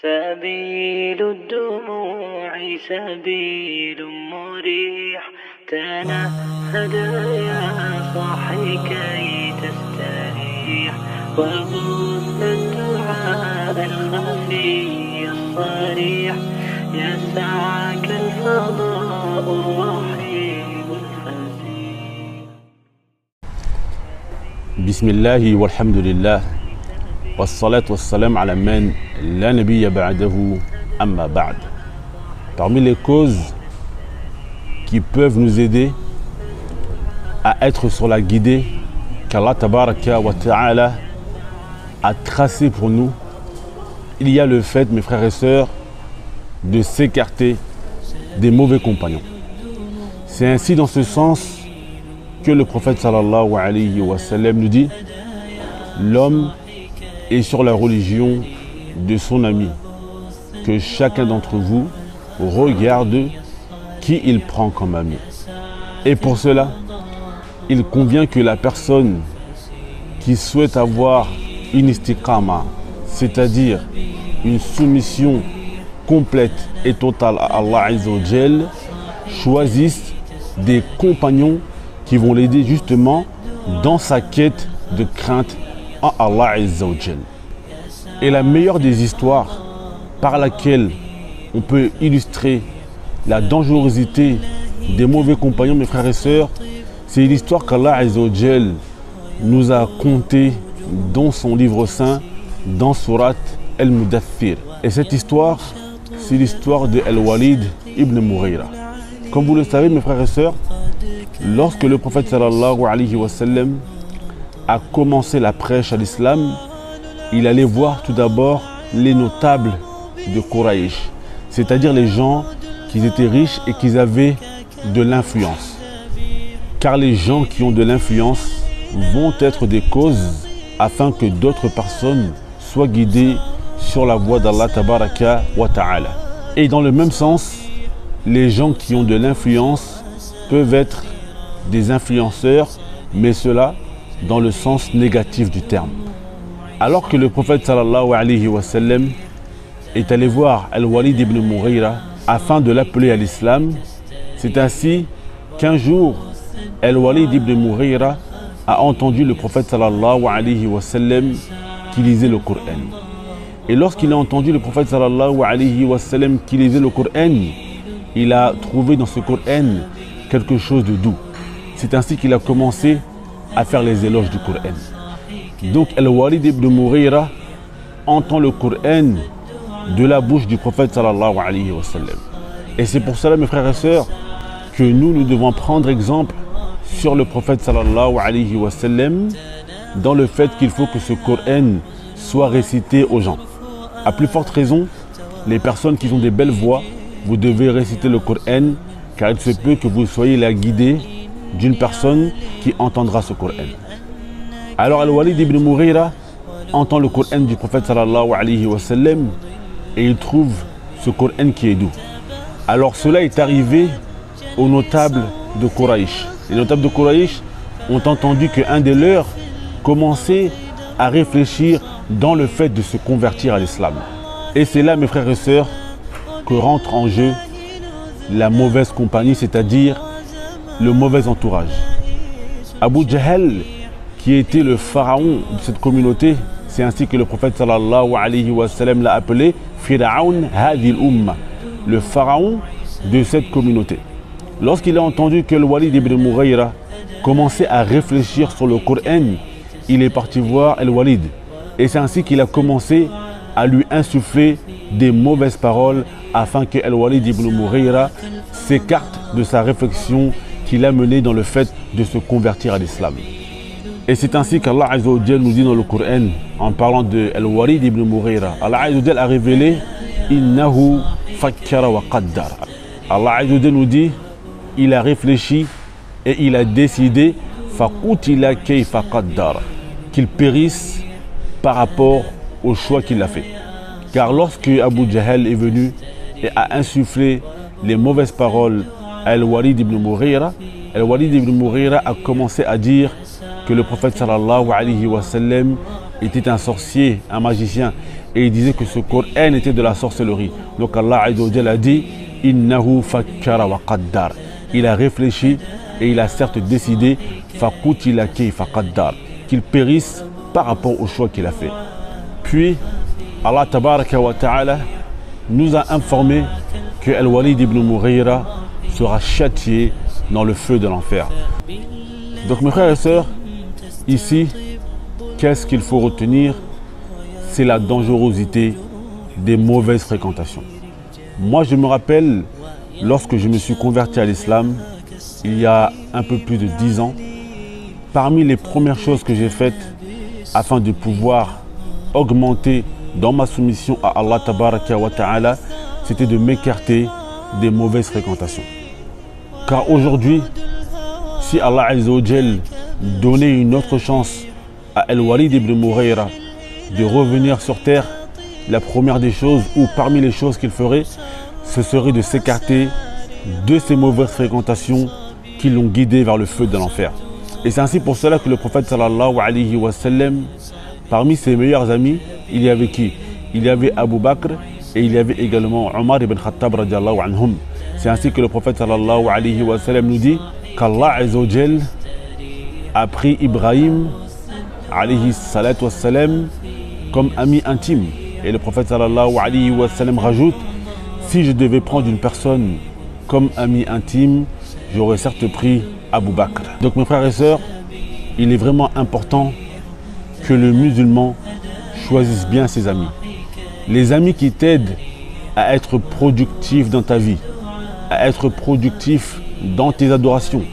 سبيل الدموع سبيل مريح تنهد يا صاحي كي تستريح وغصن الدعاء الخفي الصريح يسعك الفضاء الرحيم الفسيح. بسم الله والحمد لله والصلاة والsalam ala man la nabiyya ba'dahu amma ba'd. Parmi les causes qui peuvent nous aider à être sur la guidée qu'Allah tabaraka wa ta'ala a tracé pour nous, il y a le fait, mes frères et sœurs, de s'écarter des mauvais compagnons. C'est ainsi dans ce sens que le prophète sallallahu alayhi wa sallam nous dit: l'homme est sur la religion de son ami, que chacun d'entre vous regarde qui il prend comme ami. Et pour cela, il convient que la personne qui souhaite avoir une istiqama, c'est-à-dire une soumission complète et totale à Allah Azza wa Jal, choisisse des compagnons qui vont l'aider justement dans sa quête de crainte en Allah Azza wa Jal. Et la meilleure des histoires par laquelle on peut illustrer la dangerosité des mauvais compagnons, mes frères et sœurs, c'est l'histoire qu'Allah Azza wa Jal nous a contée dans son livre saint, dans Surat Al-Mudaththir. Et cette histoire, c'est l'histoire de Al-Walid ibn Mughira. Comme vous le savez, mes frères et sœurs, lorsque le prophète sallallahu alayhi wa sallam a commencé la prêche à l'islam, il allait voir tout d'abord les notables de Quraysh, c'est-à-dire les gens qui étaient riches et qui avaient de l'influence. Car les gens qui ont de l'influence vont être des causes afin que d'autres personnes soient guidées sur la voie d'Allah tabaraka wa ta'ala. Et dans le même sens, les gens qui ont de l'influence peuvent être des influenceurs, mais cela dans le sens négatif du terme. Alors que le prophète sallallahu alayhi wa sallam est allé voir Al-Walid ibn Mughira afin de l'appeler à l'islam, c'est ainsi qu'un jour Al-Walid ibn Mughira a entendu le prophète sallallahu alayhi wa sallam qui lisait le Coran. Et lorsqu'il a entendu le prophète sallallahu alayhi wa sallam qui lisait le Coran, il a trouvé dans ce Coran quelque chose de doux. C'est ainsi qu'il a commencé à faire les éloges du Coran. Donc Al-Walid ibn Mughira entend le Coran de la bouche du prophète sallallahu alayhi wa sallam. Et c'est pour cela, mes frères et sœurs, que nous devons prendre exemple sur le prophète sallallahu alayhi wa sallam dans le fait qu'il faut que ce Coran soit récité aux gens. À plus forte raison, les personnes qui ont des belles voix, vous devez réciter le Coran, car il se peut que vous soyez la guidée d'une personne qui entendra ce Coran. Alors Al-Walid ibn Mughira entend le Coran du prophète sallallahu alayhi wa sallam et il trouve ce Coran qui est doux. Alors cela est arrivé aux notables de Quraysh. Les notables de Quraysh ont entendu qu'un des leurs commençait à réfléchir dans le fait de se convertir à l'islam. Et c'est là, mes frères et sœurs, que rentre en jeu la mauvaise compagnie, c'est-à-dire le mauvais entourage. Abu Jahl, qui était le pharaon de cette communauté, c'est ainsi que le prophète sallallahu alayhi wa sallam l'a appelé Fir'aun hadhil umma, le pharaon de cette communauté. Lorsqu'il a entendu que le Walid ibn Mughira commençait à réfléchir sur le Coran, il est parti voir Al-Walid. Et c'est ainsi qu'il a commencé à lui insuffler des mauvaises paroles afin que Al-Walid ibn Mughira s'écarte de sa réflexion qui l'a mené dans le fait de se convertir à l'islam. Et c'est ainsi qu'Allah Azza wa Jal nous dit dans le Coran, en parlant de Al-Walid ibn Mughira, Allah Azza wa Jal a révélé Innahu fakkara wa qaddar. Allah Azza wa Jal nous dit, il a réfléchi et il a décidé faqutila kayfa qaddar, qu'il périsse par rapport au choix qu'il a fait. Car lorsque Abu Jahl est venu et a insufflé les mauvaises paroles à Al-Walid ibn Mughira, Al-Walid ibn Mughira a commencé à dire que le prophète sallallahu alayhi wa sallam était un sorcier, un magicien, et il disait que ce Coran était de la sorcellerie. Donc Allah Azza wa Jalla a dit Innahu fakkara wa qaddar. Il a réfléchi et il a certes décidé faqutila kayfa qaddar, qu'il périsse par rapport au choix qu'il a fait. Puis Allah Tabaraka wa Ta'ala nous a informé que Al-Walid ibn Mughira sera châtié dans le feu de l'enfer. Donc mes frères et sœurs, ici, qu'est-ce qu'il faut retenir? C'est la dangerosité des mauvaises fréquentations. Moi, je me rappelle, lorsque je me suis converti à l'islam, il y a un peu plus de 10 ans, parmi les premières choses que j'ai faites afin de pouvoir augmenter dans ma soumission à Allah Tabaraka wa Ta'ala, c'était de m'écarter des mauvaises fréquentations. Car aujourd'hui, si Allah Azza wa Jal donnait une autre chance à Al-Walid ibn Mughira de revenir sur terre, la première des choses, ou parmi les choses qu'il ferait, ce serait de s'écarter de ces mauvaises fréquentations qui l'ont guidé vers le feu de l'enfer. Et c'est ainsi pour cela que le prophète sallallahu alayhi wa sallam, parmi ses meilleurs amis, il y avait qui? Il y avait Abu Bakr et il y avait également Omar ibn Khattab radiallahu anhum. C'est ainsi que le prophète sallallahu alayhi wa sallam nous dit qu'Allah Azza wa Jal a pris Ibrahim alayhi salatu wassalam comme ami intime. Et le prophète sallallahu alayhi wa sallam rajoute, si je devais prendre une personne comme ami intime, j'aurais certes pris Abu Bakr. Donc mes frères et sœurs, il est vraiment important que le musulman choisisse bien ses amis. Les amis qui t'aident à être productif dans ta vie, à être productif dans tes adorations,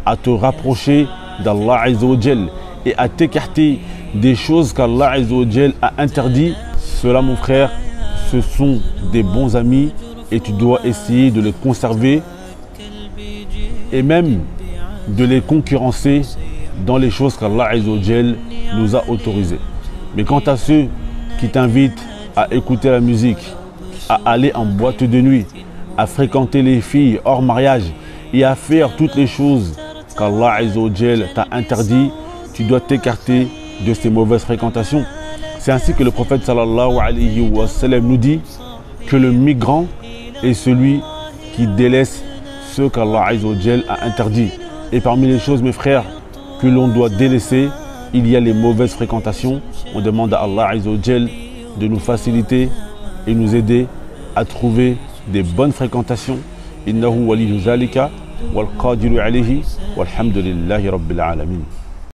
à te rapprocher d'Allah Azza wa Jal et à t'écarter des choses qu'Allah Azza wa Jal a interdit. Cela, mon frère, ce sont des bons amis et tu dois essayer de les conserver et même de les concurrencer dans les choses qu'Allah Azza wa Jal nous a autorisées. Mais quant à ceux qui t'invitent à écouter la musique, à aller en boîte de nuit, à fréquenter les filles hors mariage et à faire toutes les choses qu'Allah Azza wa Jal t'a interdit, tu dois t'écarter de ces mauvaises fréquentations. C'est ainsi que le prophète sallallahu alayhi wa sallam nous dit que le migrant est celui qui délaisse ce qu'Allah Azza wa Jal a interdit. Et parmi les choses, mes frères, que l'on doit délaisser, il y a les mauvaises fréquentations. On demande à Allah Azza wa Jal de nous faciliter et nous aider à trouver des bonnes fréquentations. Innahu waliyyu zalika wal qadiru alayhi walhamdulillahi rabbil alamin.